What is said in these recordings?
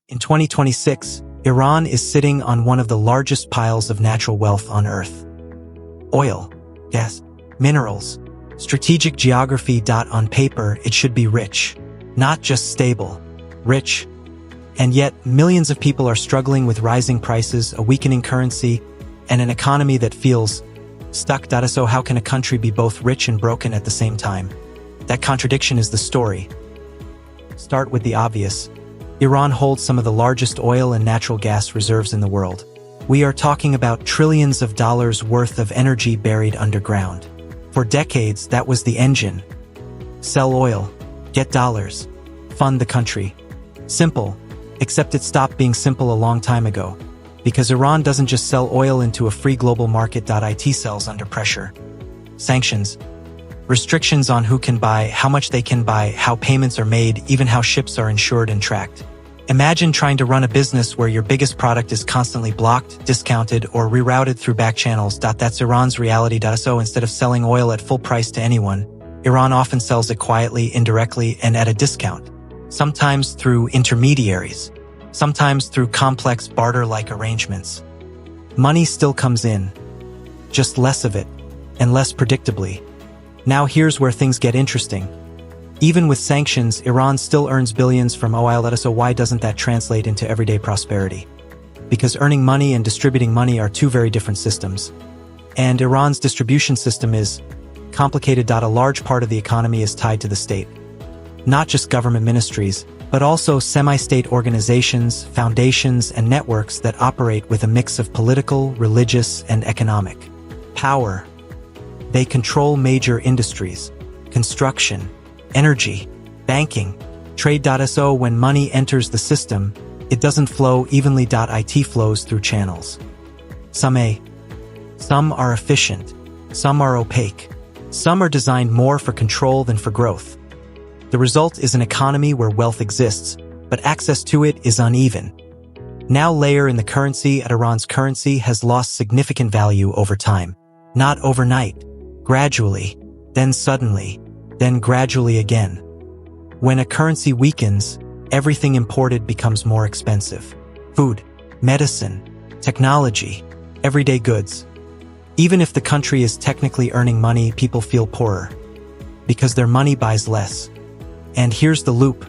In 2026, Iran is sitting on one of the largest piles of natural wealth on Earth. Oil, gas, minerals, strategic geography. On paper, it should be rich. Not just stable, rich. And yet, millions of people are struggling with rising prices, a weakening currency, and an economy that feels stuck. So how can a country be both rich and broken at the same time? That contradiction is the story. Start with the obvious. Iran holds some of the largest oil and natural gas reserves in the world. We are talking about trillions of dollars worth of energy buried underground. For decades, that was the engine. Sell oil, get dollars, fund the country. Simple, except it stopped being simple a long time ago. Because Iran doesn't just sell oil into a free global market. It sells under pressure. Sanctions, restrictions on who can buy, how much they can buy, how payments are made, even how ships are insured and tracked. Imagine trying to run a business where your biggest product is constantly blocked, discounted, or rerouted through back channels. That's Iran's reality. So instead of selling oil at full price to anyone, Iran often sells it quietly, indirectly, and at a discount. Sometimes through intermediaries. Sometimes through complex barter-like arrangements. Money still comes in, just less of it, and less predictably. Now here's where things get interesting. Even with sanctions, Iran still earns billions from oil. So why doesn't that translate into everyday prosperity? Because earning money and distributing money are two very different systems. And Iran's distribution system is complicated. A large part of the economy is tied to the state. Not just government ministries, but also semi-state organizations, foundations, and networks that operate with a mix of political, religious, and economic power. They control major industries, construction, energy, banking, trade. So when money enters the system, it doesn't flow evenly. It flows through channels. Some are efficient, some are opaque, some are designed more for control than for growth. The result is an economy where wealth exists, but access to it is uneven. Now layer in the currency. Iran's currency has lost significant value over time. Not overnight, gradually, then suddenly, then gradually again. When a currency weakens, everything imported becomes more expensive. Food, medicine, technology, everyday goods. Even if the country is technically earning money, people feel poorer. Because their money buys less. And here's the loop.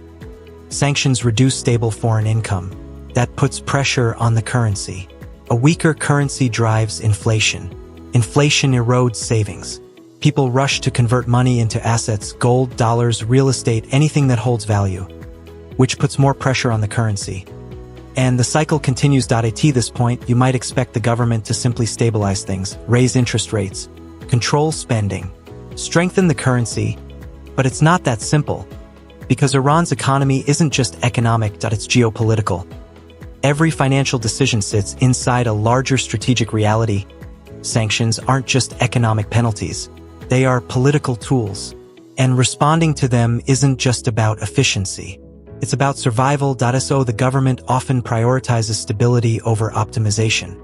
Sanctions reduce stable foreign income. That puts pressure on the currency. A weaker currency drives inflation. Inflation erodes savings. People rush to convert money into assets, gold, dollars, real estate, anything that holds value, which puts more pressure on the currency. And the cycle continues. At this point, you might expect the government to simply stabilize things, raise interest rates, control spending, strengthen the currency, but it's not that simple. Because Iran's economy isn't just economic, it's geopolitical. Every financial decision sits inside a larger strategic reality. Sanctions aren't just economic penalties. They are political tools. And responding to them isn't just about efficiency. It's about survival. So the government often prioritizes stability over optimization.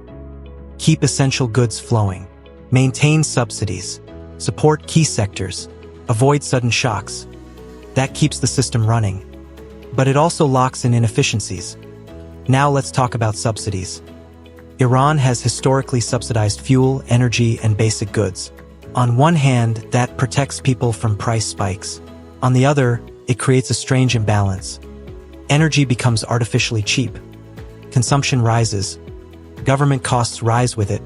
Keep essential goods flowing. Maintain subsidies. Support key sectors. Avoid sudden shocks. That keeps the system running. But it also locks in inefficiencies. Now let's talk about subsidies. Iran has historically subsidized fuel, energy, and basic goods. On one hand, that protects people from price spikes. On the other, it creates a strange imbalance. Energy becomes artificially cheap. Consumption rises. Government costs rise with it.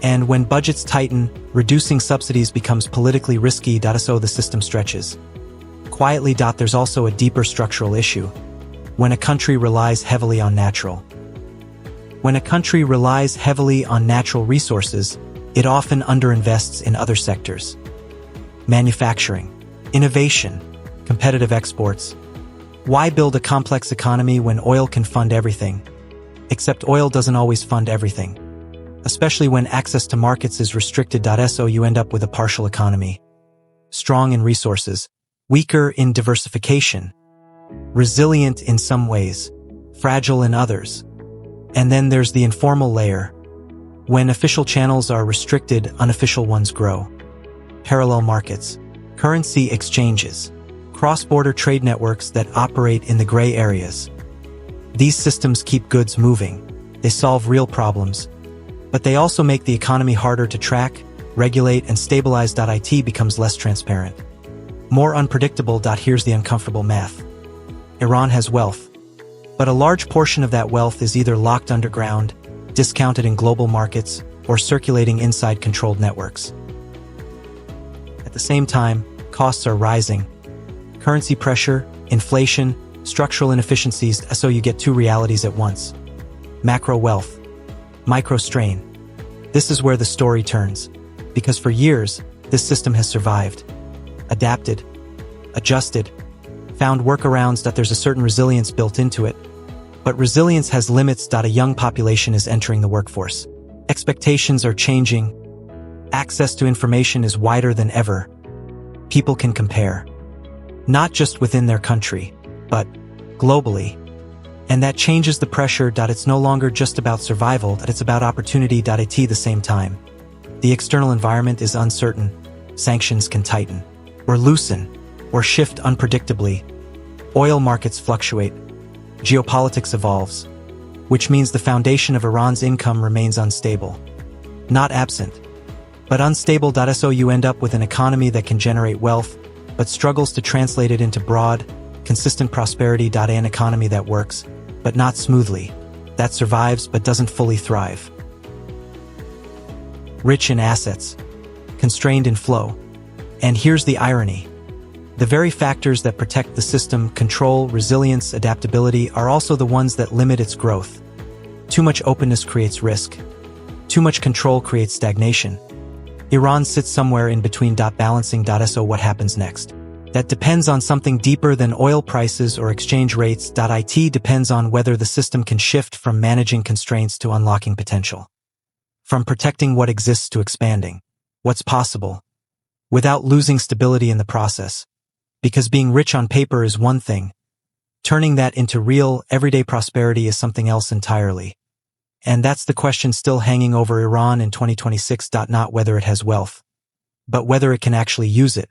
And when budgets tighten, reducing subsidies becomes politically risky. So the system stretches. Quietly. There's also a deeper structural issue. When a country relies heavily on natural resources, it often underinvests in other sectors. Manufacturing, innovation, competitive exports. Why build a complex economy when oil can fund everything? Except oil doesn't always fund everything. Especially when access to markets is restricted. So you end up with a partial economy. Strong in resources, weaker in diversification, resilient in some ways, fragile in others. And then there's the informal layer. When official channels are restricted, unofficial ones grow. Parallel markets, currency exchanges, cross-border trade networks that operate in the gray areas. These systems keep goods moving. They solve real problems. But they also make the economy harder to track, regulate, and stabilize. It becomes less transparent. More unpredictable. Here's the uncomfortable math. Iran has wealth. But a large portion of that wealth is either locked underground, discounted in global markets, or circulating inside controlled networks. At the same time, costs are rising. Currency pressure, inflation, structural inefficiencies, so you get two realities at once. Macro wealth, micro strain. This is where the story turns. Because for years, this system has survived, adapted, adjusted, found workarounds. There's a certain resilience built into it. But resilience has limits. A young population is entering the workforce. Expectations are changing. Access to information is wider than ever. People can compare. Not just within their country, but globally. And that changes the pressure. It's no longer just about survival, it's about opportunity. At the same time, the external environment is uncertain. Sanctions can tighten, or loosen, or shift unpredictably. Oil markets fluctuate. Geopolitics evolves, which means the foundation of Iran's income remains unstable. Not absent, but unstable. So you end up with an economy that can generate wealth, but struggles to translate it into broad, consistent prosperity. An economy that works, but not smoothly, that survives but doesn't fully thrive. Rich in assets, constrained in flow. And here's the irony. The very factors that protect the system, control, resilience, adaptability, are also the ones that limit its growth. Too much openness creates risk. Too much control creates stagnation. Iran sits somewhere in between. Balancing. So what happens next? That depends on something deeper than oil prices or exchange rates. It depends on whether the system can shift from managing constraints to unlocking potential. From protecting what exists to expanding what's possible, without losing stability in the process. Because being rich on paper is one thing. Turning that into real, everyday prosperity is something else entirely. And that's the question still hanging over Iran in 2026. Not whether it has wealth, but whether it can actually use it.